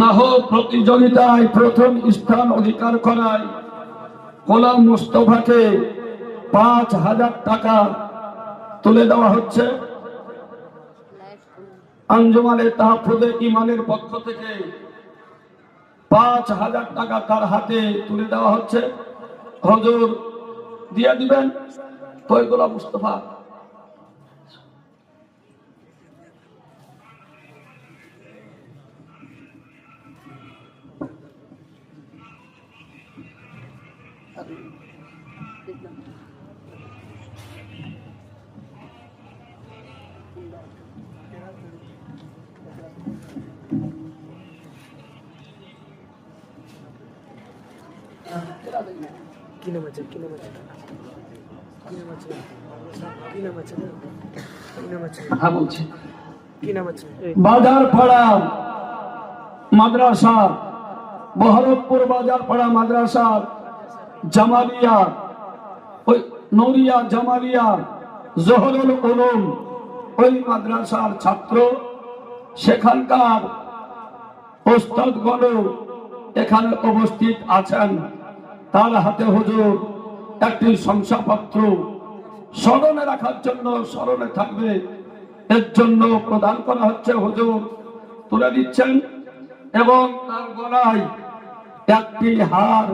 নাহু প্রতিযোগিতায় প্রথম স্থান অধিকার করায় গোলাম মুস্তফাকে ৫,০০০ টাকা তুলে দেওয়া হচ্ছে। আঞ্জুমানে তাহফুজে ইমানের পক্ষ থেকে ৫,০০০ টাকা তার হাতে তুলে দেওয়া হচ্ছে। হুজুর দিয়ে দিবেন তো গোলাম মুস্তফা। বাজার পাড়া মাদ্রাসা, বহরমপুর বাজার পাড়া মাদ্রাসা জামালিয়া, ওই নৌরিয়া জামালিয়া জহরুল উলুম, ওই মাদ্রাসার ছাত্র, সেখানকার ওস্তাদগণ এখানে উপস্থিত আছেন। তার হাতে হুজুর একটি শংসাপত্র স্মরণে রাখার জন্য, স্মরণে থাকবে এর জন্য প্রদান করা হচ্ছে। হুজুর তুলে দিচ্ছেন এবং তার গলায় একটি হার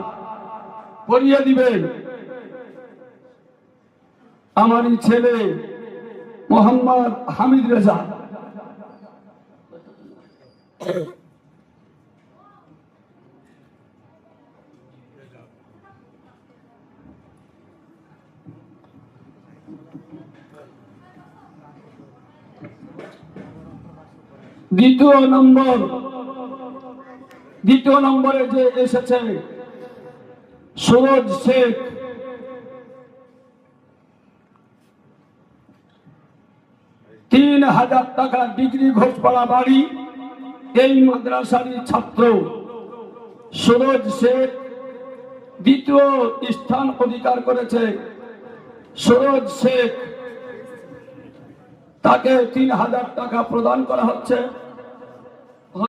পরিয়ে দিবেন। আমারই ছেলে মোহাম্মদ হামিদ রেজা। দ্বিতীয় নম্বরে যে এসেছে সুরজ শেখ, ৩,০০০ টাকা, ডিগ্রি ঘোষপাড়া বাড়ি, এই মাদ্রাসারই ছাত্র সুরজ শেখ দ্বিতীয় স্থান অধিকার করেছে। সুরজ শেখ তাকে ৩,০০০ টাকা প্রদান করা হচ্ছে।